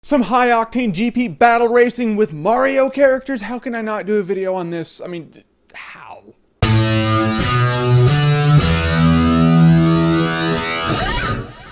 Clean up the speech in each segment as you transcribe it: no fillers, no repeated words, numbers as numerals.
Some high-octane GP battle racing with Mario characters? How can I not do a video on this? I mean, how?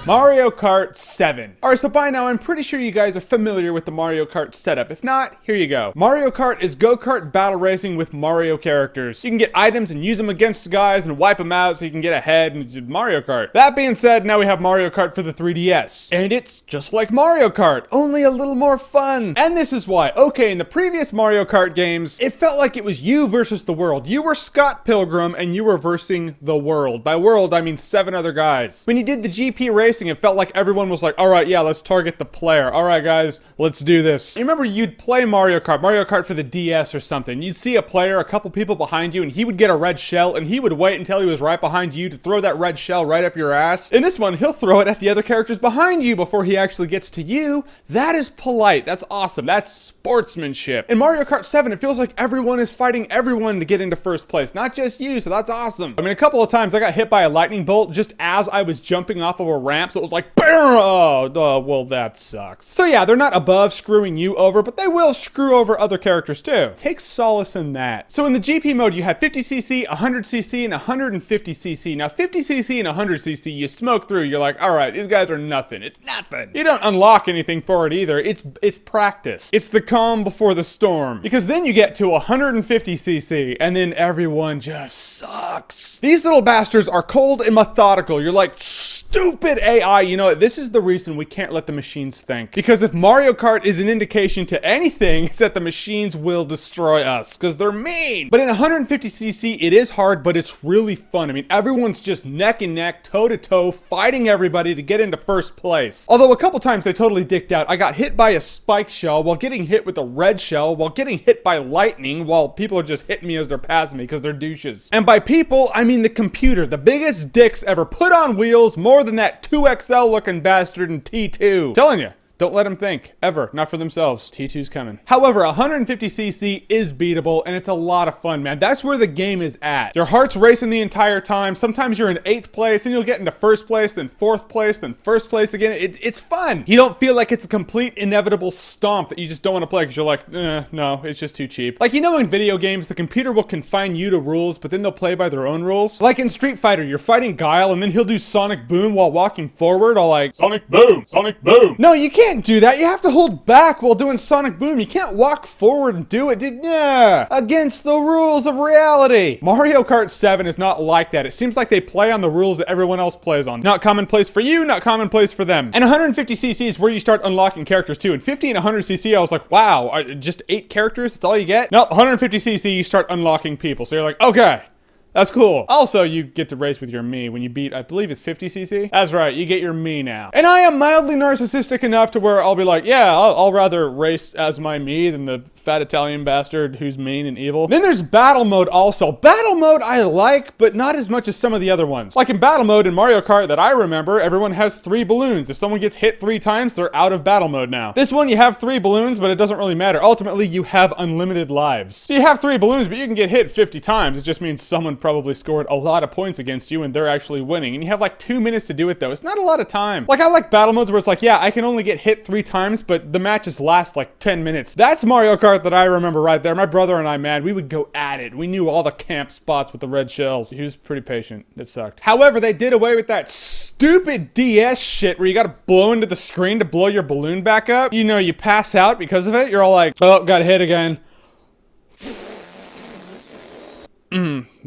Mario Kart 7. Alright, so by now I'm pretty sure you guys are familiar with the Mario Kart setup. If not, here you go. Mario Kart is go-kart battle racing with Mario characters. You can get items and use them against guys and wipe them out so you can get ahead and Mario Kart. That being said, now we have Mario Kart for the 3DS. And it's just like Mario Kart, only a little more fun. And this is why. Okay, in the previous Mario Kart games, it felt like it was you versus the world. You were Scott Pilgrim and you were versing the world. By world, I mean 7 other guys. When you did the GP race, it felt like everyone was like, all right, yeah, let's target the player. All right, guys, let's do this. You remember you'd play Mario Kart for the DS or something. You'd see a player, a couple people behind you, and he would get a red shell, and he would wait until he was right behind you to throw that red shell right up your ass. In this one, he'll throw it at the other characters behind you before he actually gets to you. That is polite. That's awesome. That's sportsmanship. In Mario Kart 7, it feels like everyone is fighting everyone to get into first place, not just you, so that's awesome. I mean, a couple of times I got hit by a lightning bolt just as I was jumping off of a ramp, so it was like, oh, well, that sucks. So yeah, they're not above screwing you over, but they will screw over other characters too. Take solace in that. So in the GP mode, you have 50cc, 100cc, and 150cc. Now, 50cc and 100cc, you smoke through. You're like, all right, these guys are nothing. It's nothing. You don't unlock anything for it either. It's practice. It's the calm before the storm. Because then you get to 150cc, and then everyone just sucks. These little bastards are cold and methodical. You're like, stupid AI. You know, this is the reason we can't let the machines think. Because if Mario Kart is an indication to anything, it's that the machines will destroy us because they're mean. But in 150cc, it is hard, but it's really fun. I mean, everyone's just neck and neck, toe to toe, fighting everybody to get into first place. Although a couple times I totally dicked out. I got hit by a spike shell while getting hit with a red shell while getting hit by lightning while people are just hitting me as they're passing me because they're douches. And by people, I mean the computer. The biggest dicks ever put on wheels, more than that 2XL looking bastard in T2. Telling you. Don't let them think, ever, not for themselves. T2's coming. However, 150cc is beatable, and it's a lot of fun, man. That's where the game is at. Your heart's racing the entire time. Sometimes you're in 8th place, then you'll get into 1st place, then 4th place, then 1st place again. It's fun. You don't feel like it's a complete inevitable stomp that you just don't want to play because you're like, no, it's just too cheap. Like, you know, in video games, the computer will confine you to rules, but then they'll play by their own rules. Like in Street Fighter, you're fighting Guile, and then he'll do Sonic Boom while walking forward, all like, Sonic Boom, Sonic Boom. No, you can't do that. You have to hold back while doing Sonic Boom. You can't walk forward and do it. Against the rules of reality. Mario Kart 7 is not like that. It seems like they play on the rules that everyone else plays on. Not commonplace for you, not commonplace for them. And 150cc is where you start unlocking characters too. In 50 and 100cc, I was like, wow, just 8 characters? That's all you get? No, 150cc, you start unlocking people. So you're like, okay. That's cool. Also, you get to race with your me when you beat, I believe it's 50cc. That's right, you get your me now. And I am mildly narcissistic enough to where I'll be like, yeah, I'll rather race as my me than the fat Italian bastard who's mean and evil. Then there's battle mode also. Battle mode I like, but not as much as some of the other ones. Like in battle mode in Mario Kart that I remember, everyone has 3 balloons. If someone gets hit 3 times, they're out of battle mode now. This one, you have 3 balloons, but it doesn't really matter. Ultimately, you have unlimited lives. So you have 3 balloons, but you can get hit 50 times. It just means someone probably scored a lot of points against you and they're actually winning. And you have like 2 minutes to do it though. It's not a lot of time. Like I like battle modes where it's like, yeah, I can only get hit 3 times, but the matches last like 10 minutes. That's Mario Kart that I remember right there. My brother and I, man, we would go at it. We knew all the camp spots with the red shells. He was pretty patient. It sucked. However, they did away with that stupid DS shit where you gotta blow into the screen to blow your balloon back up. You know, you pass out because of it. You're all like, oh, got hit again.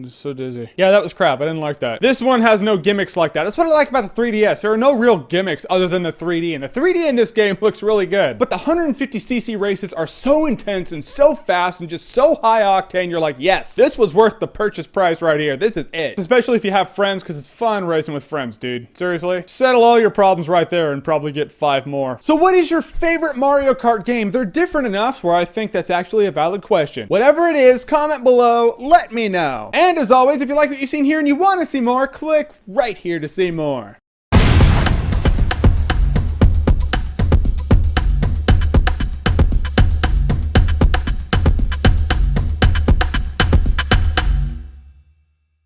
So dizzy. Yeah, that was crap. I didn't like that. This one has no gimmicks like that. That's what I like about the 3DS. There are no real gimmicks other than the 3D. And the 3D in this game looks really good. But the 150cc races are so intense and so fast and just so high octane. You're like, yes, this was worth the purchase price right here. This is it. Especially if you have friends, because it's fun racing with friends, dude. Seriously. Settle all your problems right there and probably get 5 more. So what is your favorite Mario Kart game? They're different enough where I think that's actually a valid question. Whatever it is, comment below. Let me know. And as always, if you like what you've seen here and you want to see more, click right here to see more.